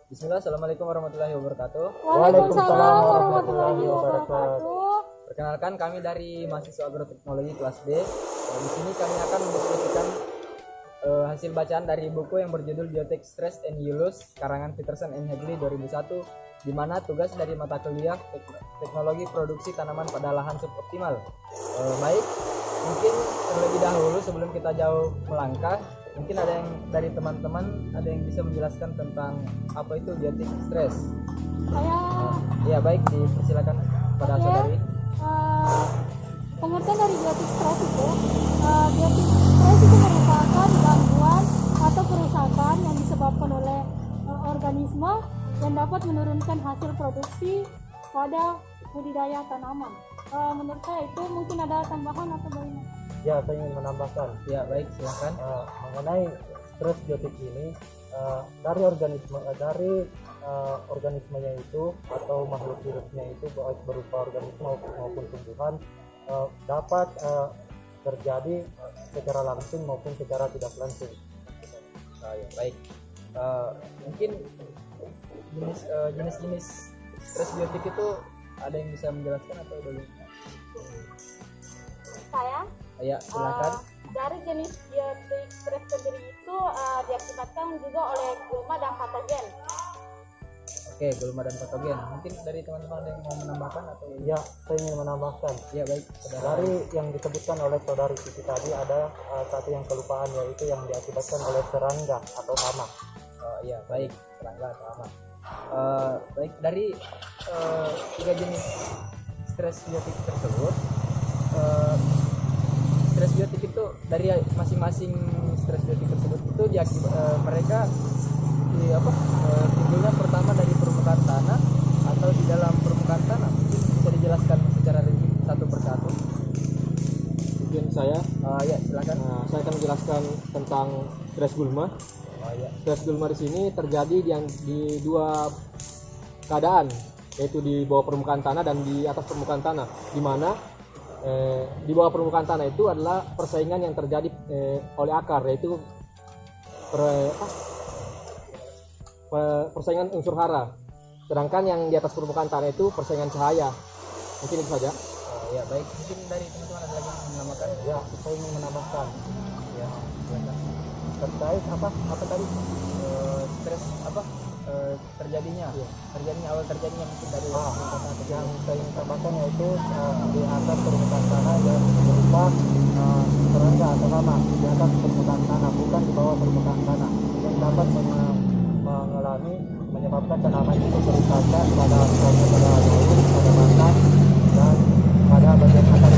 Bismillah, Assalamualaikum warahmatullahi wabarakatuh. Waalaikumsalam warahmatullahi wabarakatuh. Perkenalkan, kami dari mahasiswa agroteknologi kelas D. Di sini kami akan mendiskusikan hasil bacaan dari buku yang berjudul Biotic Stress and Euless karangan Peterson and Hagley 2001, di mana tugas dari mata kuliah teknologi produksi tanaman pada lahan suboptimal. Baik, mungkin terlebih dahulu sebelum kita jauh melangkah, mungkin ada yang dari teman-teman ada yang bisa menjelaskan tentang apa itu biotic stress. Ya baik, dipersilakan pada saudari. Pengertian dari biotic stress itu, biotic stress itu merupakan gangguan atau kerusakan yang disebabkan oleh organisme yang dapat menurunkan hasil produksi pada budidaya tanaman. Menurut saya itu mungkin ada tambahan atau bagaimana? Ya, saya ingin menambahkan. Ya baik, silakan. Mengenai stres biotik ini, dari organismenya itu atau makhluk hidupnya itu, baik berupa organisme maupun tumbuhan, dapat terjadi secara langsung maupun secara tidak langsung. Ya, baik. Mungkin jenis-jenis stres biotik itu ada yang bisa menjelaskan atau belum? Saya Ya, silakan. dari jenis biotic stress sendiri itu diakibatkan juga oleh gulma dan patogen. Oke, gulma dan patogen. Mungkin dari teman-teman ada yang mau menambahkan atau? Ya, saya ingin menambahkan. Ya baik, saudara. Dari yang disebutkan oleh saudari Siti tadi, ada satu yang kelupaan, yaitu yang diakibatkan oleh serangga atau hama. Ya baik, serangga atau hama. Baik, dari tiga jenis stres biotik tersebut, stres biotik itu dari masing-masing stres biotik tersebut itu mereka timbulnya pertama dari permukaan tanah atau di dalam permukaan tanah. Mungkin bisa dijelaskan secara rinci satu persatu. Mungkin saya, Ya silakan. saya akan menjelaskan tentang stres gulma. Ya. Stres gulma di sini terjadi di dua keadaan, yaitu di bawah permukaan tanah dan di atas permukaan tanah, di mana di bawah permukaan tanah itu adalah persaingan yang terjadi oleh akar, yaitu persaingan unsur hara. Sedangkan yang di atas permukaan tanah itu persaingan cahaya. Mungkin itu saja. Ya baik, mungkin dari teman-teman ada lagi yang menambahkan? Ya, saya ingin menambahkan. Ya, silakan. Terkait apa tadi? Stres terjadinya? Ya. Awal terjadinya mungkin dari Yang saya ingin tambahkan yaitu di atas permukaan tanah yang berupa serangga atau hama di atas permukaan tanah, bukan di bawah permukaan tanah, yang dapat menyebabkan tanaman itu kerusakan pada daun, pada batang, dan pada bagian akar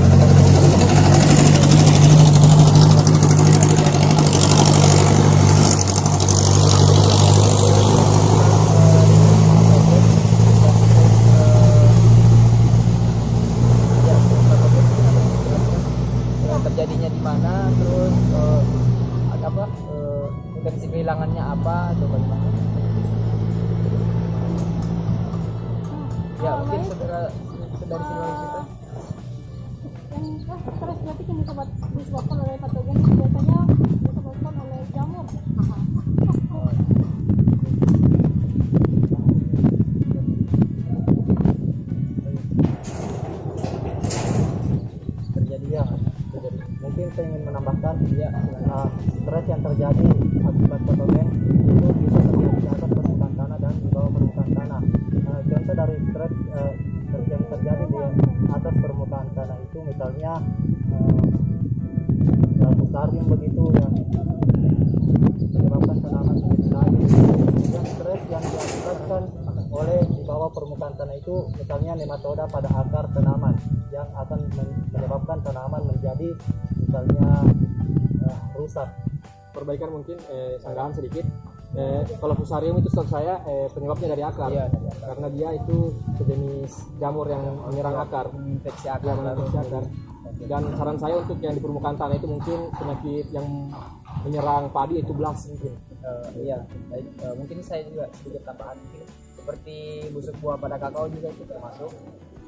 yang terjadinya di mana, terus potensi kehilangannya apa atau bagaimana? Ya mungkin saudara dari sini kita. Yang stres biotik yang disebabkan oleh patogen biasanya disebabkan oleh jamur. Mungkin saya ingin menambahkan, Ya, stres yang terjadi akibat patogen itu bisa terjadi di atas permukaan tanah dan di bawah permukaan tanah. Contoh dari stres yang terjadi di atas permukaan tanah itu misalnya fusarium begitu, yang menyebabkan tanaman menjadi layu. Dan stres yang diakibatkan oleh di bawah permukaan tanah itu misalnya nematoda pada akar tanaman, yang akan menyebabkan tanaman menjadi misalnya rusak. Perbaikan mungkin sanggahan sedikit. Kalau fusarium itu setahu saya penyebabnya dari akar. Iya, dari akar. Karena dia itu sejenis jamur yang menyerang akar, Menginfeksi yang menginfeksi akar. Dan saran saya untuk yang di permukaan tanah itu mungkin penyakit yang menyerang padi itu blast mungkin. Iya, baik. Mungkin saya juga sedikit tambahan mungkin seperti busuk buah pada kakao juga itu termasuk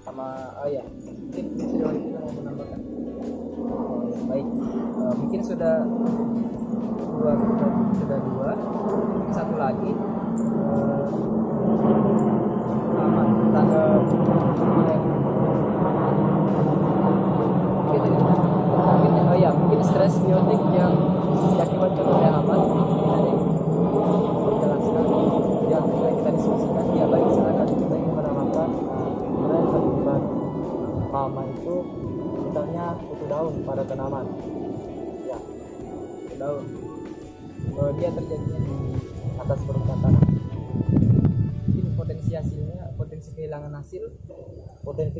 sama. Ya mungkin sudah kita mau menambahkan. Baik, mungkin sudah dua, mungkin satu lagi Sama tentang mungkin oh ya mungkin stres biotik yang diakibatkan oleh hama mungkin ada yang menjelaskan yang kita diskusikan. Ya baik, silakan. Kita ingin menambahkan stres akibat hama itu misalnya kutu daun pada tanaman. Ya, Daun dia terjadinya di atas permukaan tanah. mungkin potensi kehilangan hasil. Potensi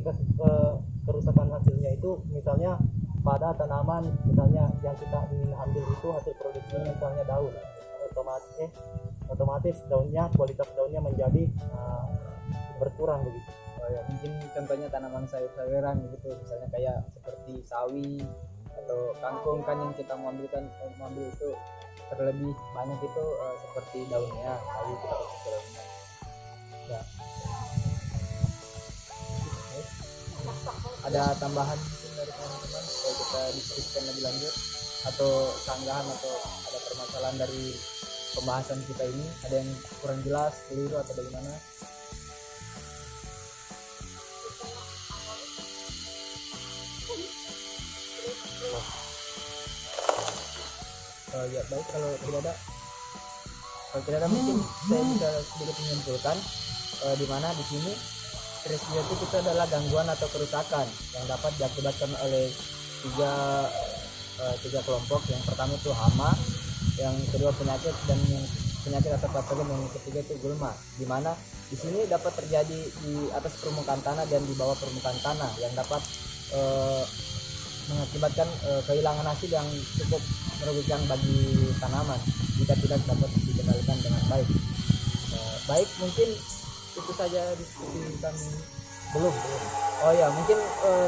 kerusakan hasilnya itu misalnya pada tanaman misalnya yang kita ingin ambil itu hasil produksinya misalnya daun, otomatis daunnya, kualitas daunnya menjadi berkurang begitu. Ya, mungkin contohnya tanaman sayur-sayuran gitu, misalnya kayak seperti sawi atau kangkung kan yang kita mau ambil itu terlebih banyak itu seperti daunnya sawi kita harus daunnya. Ya. Ada tambahan mungkin dari teman-teman supaya kita diskusikan lebih lanjut, atau sanggahan atau ada permasalahan dari pembahasan kita ini, ada yang kurang jelas, keliru atau bagaimana? Ya baik, kalau tidak ada mungkin saya bisa sedikit menyimpulkan di mana di sini stres biotik itu adalah gangguan atau kerusakan yang dapat diakibatkan oleh tiga kelompok. Yang pertama itu hama, yang kedua penyakit, dan yang penyakit atau patogen yang ketiga itu gulma, di mana di sini dapat terjadi di atas permukaan tanah dan di bawah permukaan tanah yang dapat mengakibatkan kehilangan hasil yang cukup merugikan bagi tanaman jika tidak dapat dikendalikan dengan baik. Baik, mungkin itu saja diskusi kami. Belum. Oh ya, mungkin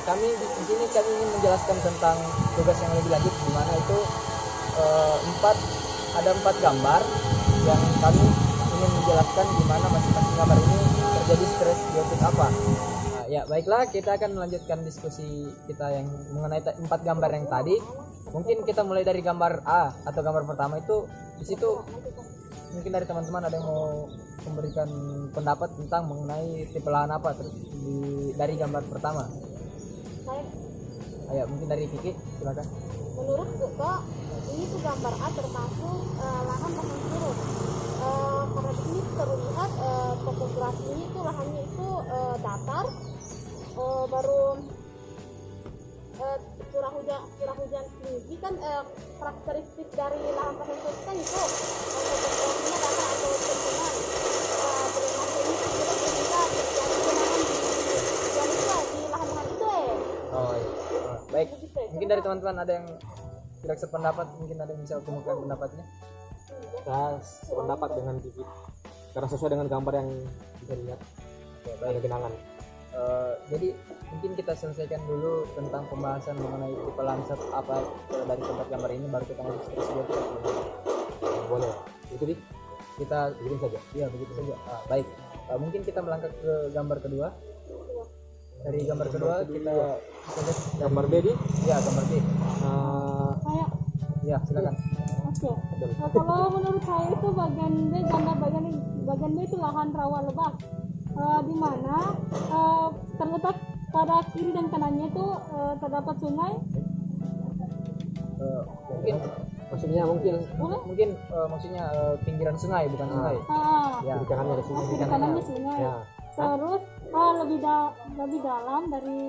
kami di sini ingin menjelaskan tentang tugas yang lebih lanjut, di mana itu ada empat gambar yang kami ingin menjelaskan di mana masing-masing gambar ini terjadi stres biotik apa. Ya baiklah, kita akan melanjutkan diskusi kita yang mengenai empat gambar yang tadi. Mungkin kita mulai dari gambar A atau gambar pertama itu. Di situ mungkin dari teman-teman ada yang mau memberikan pendapat tentang mengenai tipe lahan apa dari gambar pertama. Saya Mungkin dari Kiki, silakan. menurut Koko ini tuh gambar A termasuk lahan surut. Karena di sini terlihat topografi ini tuh lahannya itu datar, baru curah hujan tinggi kan. Karakteristik dari lahan pasang surut kan itu topografinya datar atau cekungan. Drainase ini tidak bisa terjadi genangan di lahan-lahan itu Oh iya. Baik, Begitu ya. mungkin dari teman-teman ada yang tidak sependapat, mungkin ada yang bisa kemukakan pendapatnya. Saya sependapat dengan Kiki karena sesuai dengan gambar yang bisa dilihat. Ada genangan. Jadi mungkin kita selesaikan dulu tentang pembahasan mengenai tipe lansat apa dari tempat gambar ini, baru kita masuk stres biotik. Boleh. Itu Kita begini saja. iya begitu saja. Baik, mungkin kita melangkah ke gambar kedua. Dari gambar kedua kita lihat Gambar B di ya gambar B. Saya Ya silakan. Oke. Nah, kalau menurut saya itu bagian B, bagian B itu lahan rawa lebah, di mana terletak pada kiri dan kanannya itu terdapat sungai. Mungkin maksudnya mungkin Boleh? maksudnya pinggiran sungai bukan sungai. Ya. kiri kanannya ada sini. Kiri kanannya sungai. Ya. Terus lebih dalam dari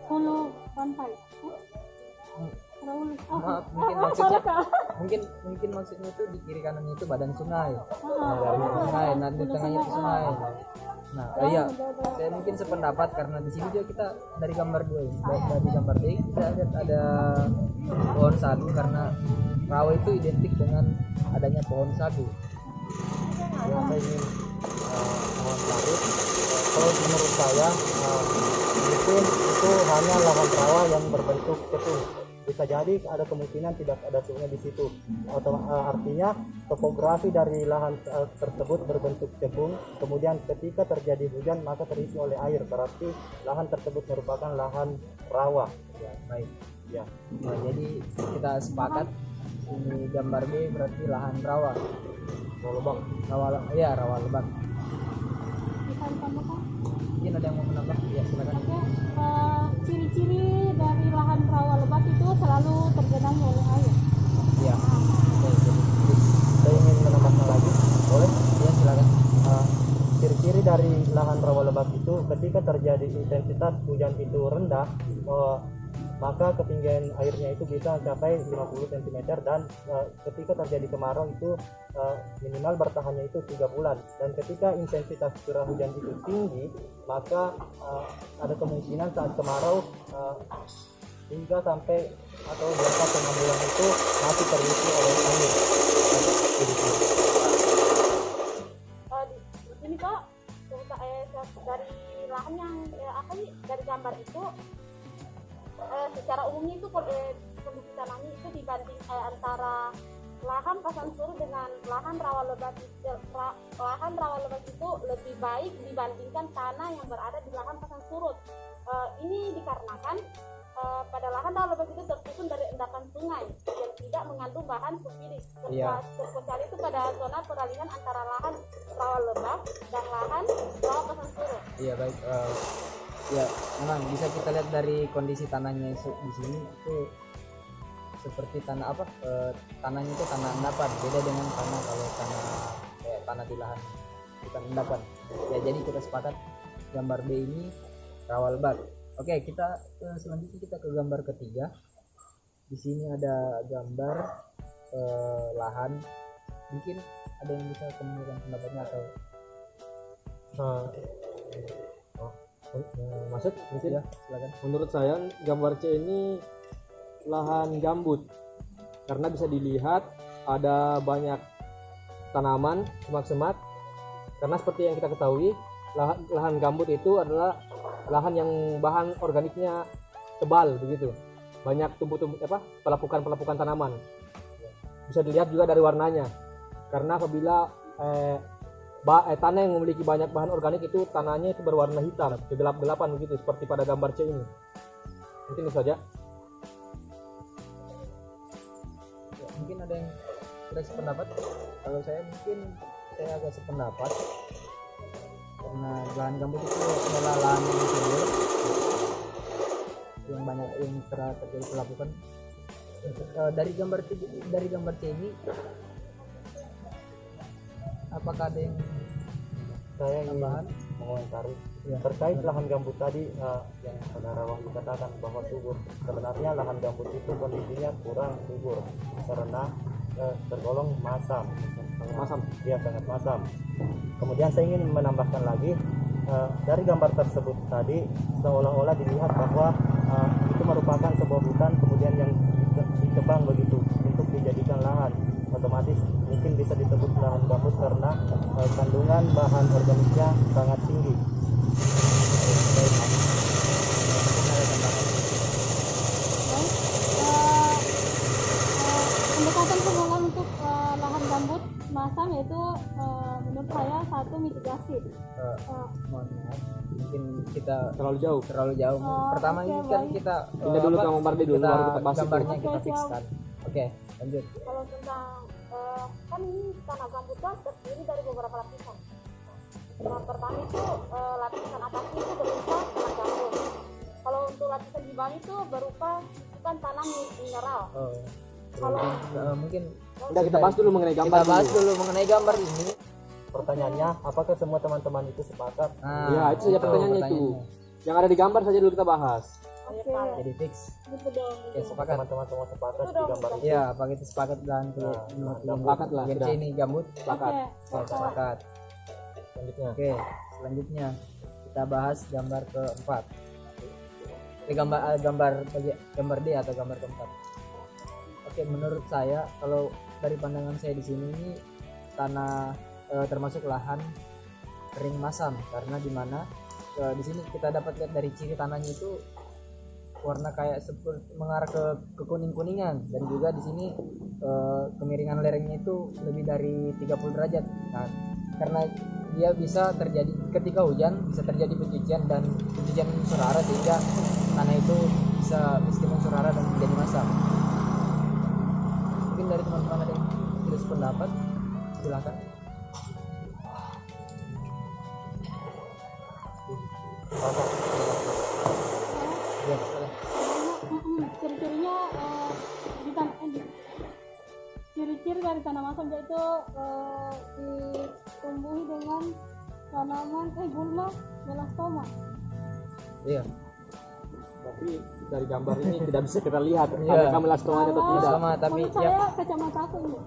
hulu pantai. Maaf, mungkin maksudnya itu di kiri kanan itu badan sungai. Sungai, nah di tengahnya itu sungai. Nah, iya, saya mungkin sependapat karena di sini juga kita dari gambar 2 ini, dari gambar D kita lihat ada pohon sagu karena rawa itu identik dengan adanya pohon sagu. Ya, saya ingin mohon tarik. Kalau menurut saya mungkin itu hanya lahan rawa yang berbentuk cekung. Bisa jadi ada kemungkinan tidak ada sungai di situ. Artinya topografi dari lahan tersebut berbentuk cekung. Kemudian ketika terjadi hujan maka terisi oleh air. Berarti lahan tersebut merupakan lahan rawa. Ya, baik. Ya. Jadi kita sepakat ini gambar B berarti lahan rawa. Lubang. Rawa lebak. Bisa ditambahkan? Mungkin ada yang mau menambah? Ya silakan. Oke, ciri-ciri dari lahan rawa lebat itu selalu tergenangi oleh air. Iya. Oke, jadi Saya ingin menambahkan lagi, boleh? ya silakan. Ciri-ciri dari lahan rawa lebat itu ketika terjadi intensitas hujan itu rendah, maka ketinggian airnya itu bisa mencapai 50 cm dan ketika terjadi kemarau itu minimal bertahannya itu 3 bulan, dan ketika intensitas curah hujan itu tinggi maka ada kemungkinan saat kemarau 3 sampai atau 2,5 bulan itu masih terisi oleh air. Di sini kok dari lahan yang dari gambar itu secara umumnya itu kondisi tanahnya itu dibanding antara lahan pasang surut dengan lahan rawa lebat itu lebih baik dibandingkan tanah yang berada di lahan pasang surut. Ini dikarenakan pada lahan rawa lebat itu tersusun dari endapan sungai yang tidak mengandung bahan sulfidik. Terkecuali itu pada zona peralihan antara lahan rawa lebat dan lahan rawa pasang surut. Iya baik. Ya memang bisa kita lihat dari kondisi tanahnya di sini itu seperti tanah apa? Tanahnya itu tanah endapan, beda dengan tanah kalau tanah di lahan bukan endapan. Ya jadi kita sepakat gambar B ini rawa lebat. Oke, kita selanjutnya kita ke gambar ketiga. Di sini ada gambar lahan. Mungkin ada yang bisa kemudian pendapatnya atau Maksud mungkin ya silakan. menurut saya gambar C ini lahan gambut karena bisa dilihat ada banyak tanaman semak-semak, karena seperti yang kita ketahui lahan gambut itu adalah lahan yang bahan organiknya tebal begitu, banyak tumbuh-tumbuh pelapukan tanaman. Bisa dilihat juga dari warnanya, karena apabila tanah yang memiliki banyak bahan organik itu tanahnya itu berwarna hitam, kegelap-gelapan begitu seperti pada gambar C ini. Mungkin itu saja. Ya, mungkin ada yang tidak sependapat. Kalau saya mungkin saya agak sependapat karena lahan gambut itu adalah lahan yang subur yang banyak yang terjadi pelapukan. Dari gambar C ini apakah ada yang Saya ingin tambahan? mengomentari Ya. terkait lahan gambut tadi yang saudara Wahyu katakan bahwa subur. Sebenarnya lahan gambut itu kondisinya kurang subur karena tergolong masam. Dia sangat masam. Kemudian saya ingin menambahkan lagi dari gambar tersebut tadi seolah-olah dilihat bahwa itu merupakan sebuah hutan kemudian yang ditebang begitu untuk dijadikan lahan. Otomatis mungkin bisa disebut lahan gambut karena kandungan bahan organiknya sangat tinggi. Pendekatan pemula untuk lahan gambut masam yaitu menurut saya satu mitigasi. Mohon maaf, mungkin kita Terlalu jauh. Pertama oke, ini kan baik. kita Pindah dulu ke gambar D dulu, kita baru kita bahas itu. gambarnya kita Oke, fixkan. Oke, lanjut. Kalau tentang kan ini tanah gambut kan terdiri dari beberapa lapisan. Yang pertama itu lapisan atasnya itu berupa tanah gambut. Kalau untuk lapisan di bawah itu berupa susukan tanah mineral. Kalau Mungkin Udah kita bahas dulu mengenai gambar. kita bahas dulu. dulu mengenai gambar ini. Pertanyaannya, apakah semua teman-teman itu sepakat? Ya, itu saja pertanyaannya itu. Yang ada di gambar saja dulu kita bahas. Oke, Jadi fix. gitu dong. Oke, sepakat. Teman-teman semua sepakat di gambar itu. Iya, apa kita sepakat dan sepakat lah, Bagian C sudah. ini gambut. Sepakat. Oke, Sepakat. Selanjutnya. Oke, selanjutnya kita bahas gambar keempat. Gambar D atau gambar keempat. Oke, menurut saya kalau dari pandangan saya di sini ini tanah termasuk lahan kering masam, karena dimana di sini kita dapat lihat dari ciri tanahnya itu warna kayak seperti mengarah ke kuning-kuningan, dan juga di sini kemiringan lerengnya itu lebih dari 30 derajat. Nah, karena dia bisa terjadi ketika hujan, bisa terjadi pencucian unsur hara sehingga tanah itu bisa meskipun unsur hara dan menjadi masam. Mungkin dari teman-teman ada yang tidak sependapat, silakan. misalnya. Ciri-cirinya ciri-ciri dari tanah masam yaitu ditumbuhi dengan tanaman gulma melastoma. Iya. Tapi dari gambar ini tidak bisa kita lihat Iya. apakah melastomanya atau tidak. Sama tapi Menurut ya saya kacamata aku ini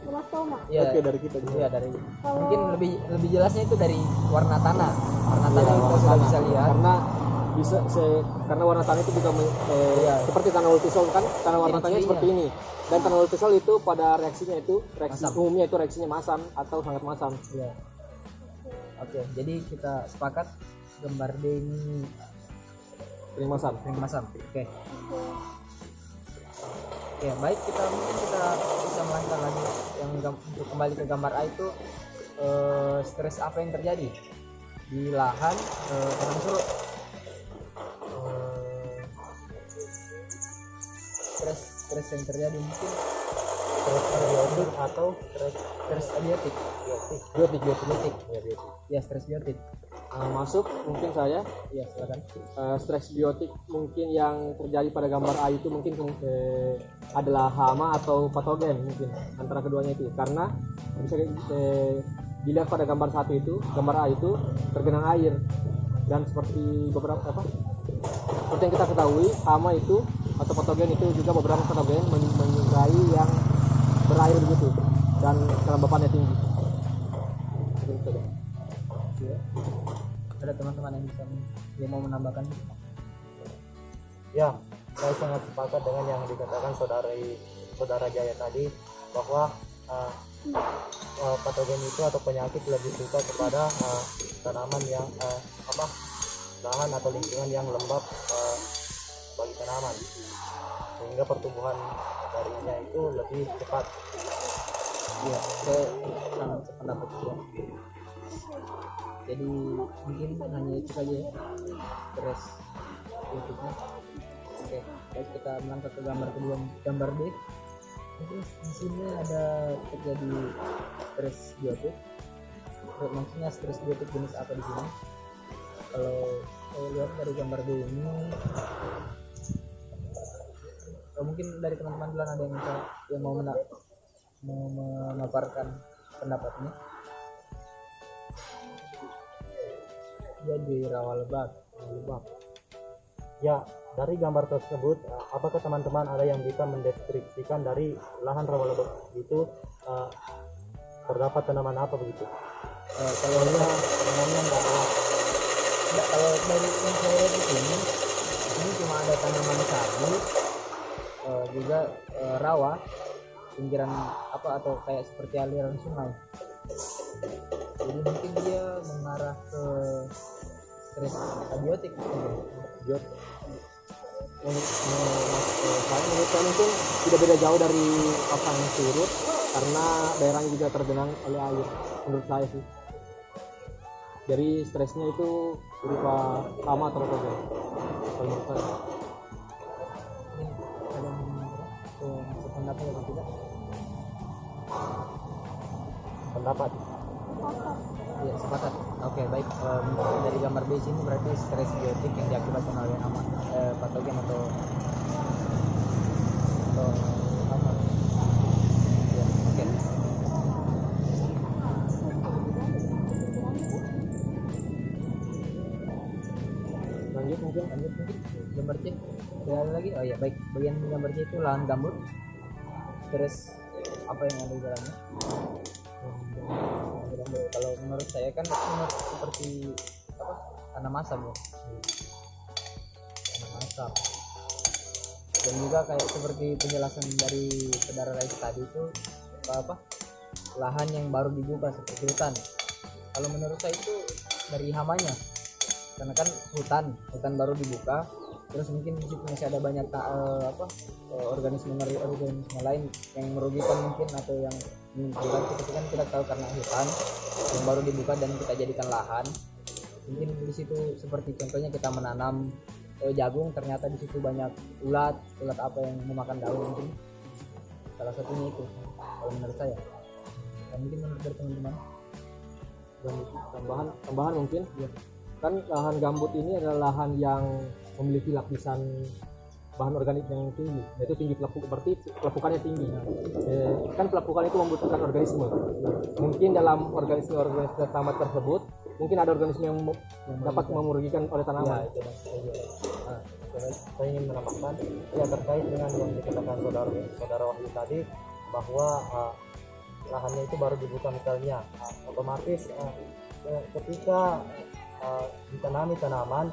melastoma. iya. Oke, dari kita juga. Iya dari Kalau- mungkin lebih jelasnya itu dari warna tanah. Warna tanah Iya, kita warna sudah tanah. bisa lihat. Karena warna tanah itu juga Iya. seperti tanah ultisol kan, tanah warna tanahnya Ciri-cirinya. seperti ini. Dan tanah ultisol itu pada reaksinya itu reaksi Masam. umumnya itu reaksinya masam atau sangat masam. Iya. Oke, jadi kita sepakat gambar D ini Sering masam. sering masam. Oke. Oke, baik mungkin kita bisa melanjutkan lagi yang untuk kembali ke gambar A itu stres apa yang terjadi di lahan termasuk stres yang terjadi mungkin Stres abiotik atau stres abiotik. Biotik. Ya, stres biotik. Masuk mungkin saya Ya, silakan. stres biotik mungkin yang terjadi pada gambar A itu mungkin adalah hama atau patogen mungkin antara keduanya itu karena bisa dilihat pada gambar A itu tergenang air dan seperti seperti yang kita ketahui hama itu atau patogen itu juga beberapa patogen menyukai yang berair begitu dan kelembapannya tinggi. Seperti itu. Ada teman-teman yang mau menambahkan? Ya, saya sangat sepakat dengan yang dikatakan saudara Jaya tadi bahwa patogen itu atau penyakit lebih suka kepada tanaman yang lahan atau lingkungan yang lembab bagi tanaman sehingga pertumbuhan darinya itu lebih cepat. Ya, saya sangat sependapat ya. Jadi mungkin hanya itu saja ya stres biotiknya. Oke, baik kita melangkah ke gambar kedua, gambar D. Terus di sini ada terjadi stres biotik. Maksudnya stres biotik jenis apa di sini? Kalau saya lihat dari gambar D ini, mungkin dari teman-teman duluan ada yang mau memaparkan pendapatnya. Jadi rawa lebak. Ya, dari gambar tersebut, apakah teman-teman ada yang bisa mendeskripsikan dari lahan rawa lebak itu terdapat tanaman apa begitu? Kalau Tanamannya nggak ada. kalau dari yang saya lihat di sini cuma ada tanaman sagu, juga rawa, pinggiran atau kayak seperti aliran sungai. Jadi mungkin dia mengarah ke stres abiotik. Menurut saya mungkin tidak beda jauh dari papan surut karena daerahnya juga tergenang oleh air menurut saya sih. Jadi stresnya itu berupa hama atau patogen kalau menurut saya. Ada yang sependapat atau tidak? Pendapat. Ya, sepakat. Oke, baik. Mungkin dari gambar B sini berarti stres biotik yang diakibatkan oleh hama, patogen atau hama. Ya, oke. Lanjut mungkin. Gambar C. Ada lagi? Oh ya, baik. Bagian gambar C itu lahan gambut. Stres apa yang ada di dalamnya? Kalau menurut saya kan seperti tanah masam ya, tanah masam. Dan juga kayak seperti penjelasan dari saudara Rais tadi itu lahan yang baru dibuka seperti hutan. Kalau menurut saya itu dari hamanya, karena kan hutan baru dibuka, terus mungkin di situ masih ada banyak organisme lain yang merugikan mungkin atau yang menguntungkan. Kita kan tidak tahu karena hutan yang baru dibuka dan kita jadikan lahan. Mungkin di situ seperti contohnya kita menanam jagung, ternyata di situ banyak ulat apa yang memakan daun, mungkin salah satunya itu kalau menurut saya. Dan mungkin menurut dari teman-teman Dan tambahan mungkin kan lahan gambut ini adalah lahan yang memiliki lapisan bahan organik yang tinggi, yaitu tinggi berarti pelapukannya tinggi. Kan pelapukan itu membutuhkan organisme. Mungkin dalam organisme tanaman tersebut mungkin ada organisme yang dapat merugikan oleh tanaman. Saya ingin menambahkan ya terkait dengan yang dikatakan saudara Wahyu tadi, bahwa lahannya itu baru dibuka misalnya, otomatis ketika ditanami tanaman,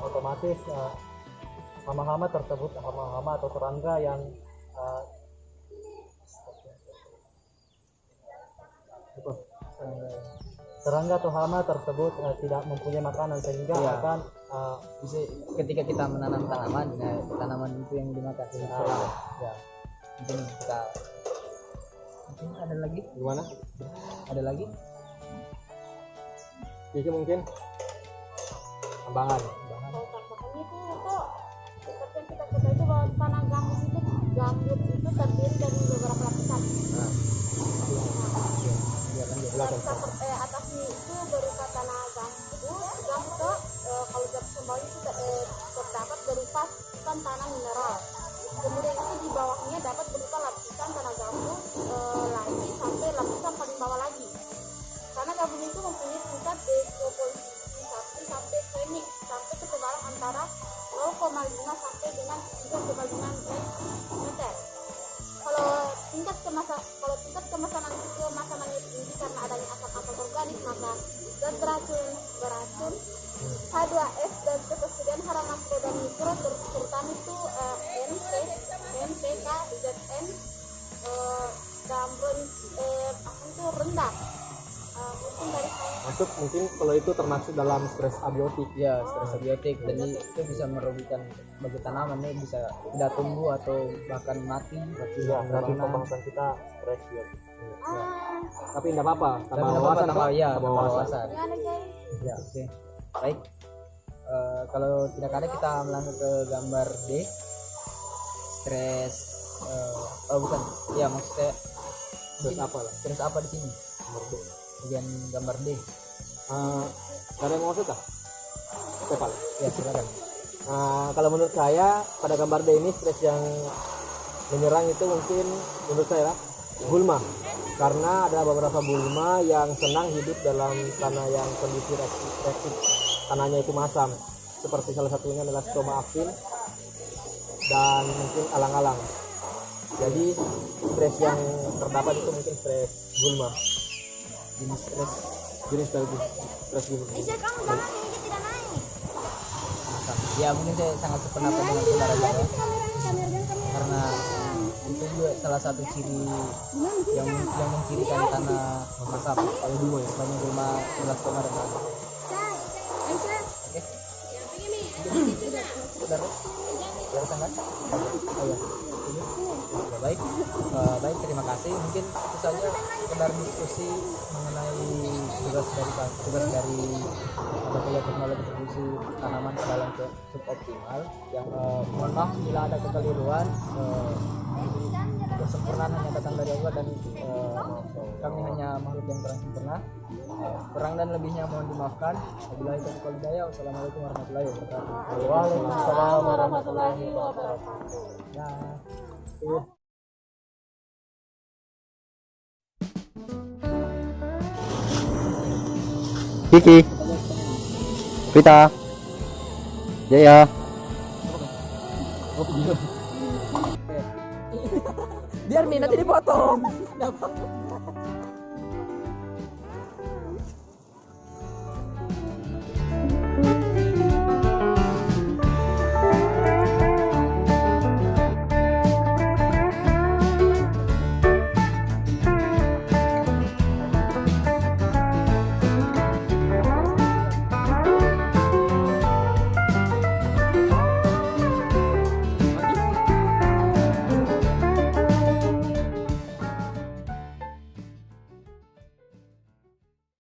otomatis hama-hama tersebut, hama-hama atau serangga yang serangga atau hama tersebut tidak mempunyai makanan, sehingga akan bisa ketika kita menanam tanaman, tanaman itu yang dimakan. Ya, mungkin ada lagi? Gimana? Ada lagi? Jadi mungkin tambahan. Kalau tambahannya itu kok seperti yang kita ketahui itu bahwa tanah gambut itu terdiri dari beberapa lapisan. Atasnya itu berupa tanah gambut tuh kalau lapisan bawahnya itu terdapat berupa lapisan tanah mineral. Kemudian itu di bawahnya dapat berupa lapisan tanah gambut lagi sampai lapisan paling bawah lagi. Karena gambut itu mempunyai tingkat dekomposisi sampai klinik sampai ketebalan antara 0,5 sampai dengan 3,5 meter. Kalau tingkat kemasanannya tinggi karena adanya asap-asap organik, maka zat beracun H2S dan ketersediaan hara makro dan mikro terutama itu NPK, ZN, gambut itu rendah. Mungkin dari saya Mungkin kalau itu termasuk dalam stres abiotik. Ya, stres abiotik, jadi itu bisa merugikan bagi tanaman, bisa tidak tumbuh atau bahkan mati. ya nanti pembahasan kita stres biotik. Tapi tidak apa-apa, tambah Tapi wawasan, tambah Pak. ya, Tambah tambah wawasan. wawasan. gimana guys? Ya, oke. Baik. Kalau tidak ada kita melanjut ke gambar D. Stres bukan. Ya, maksudnya Terus apa lah? stres apa di sini? Bagian gambar D. Ada yang mau maksud kah? Sepal. Ya, silakan. Kalau menurut saya pada gambar D ini stres yang menyerang itu mungkin menurut saya gulma, karena ada beberapa gulma yang senang hidup dalam tanah yang kondisi reaktif, tanahnya itu masam, seperti salah satunya adalah stoma afin dan mungkin alang-alang. Jadi stres yang terdapat itu mungkin stres gulma, jenis dari stres gulma. Ya, mungkin saya sangat sependapat dengan saudara saya, karena itu juga salah satu ciri yang mencirikan tanah masam. Kalau dulu ya, banyak rumah elastoma dan lain. Oke. Saudara, sangat. Oh ya. Ini. Ya, baik. Baik, terima kasih. Mungkin itu saja sekedar diskusi mengenai tugas dari Kuliah Teknologi Produksi Tanaman dalam suboptimal. Yang mohon maaf bila ada kekeliruan. Kesempurnaan hanya datang dari Allah dan kami hanya makhluk yang kurang sempurna. Kurang dan lebihnya mohon dimaafkan. Wabillahi taufiq wal hidayah. Wassalamualaikum warahmatullahi wabarakatuh. Waalaikumsalam warahmatullahi wabarakatuh. wabarakatuh. Kiki, Vita, Jaya. Biar Mina jadi potong.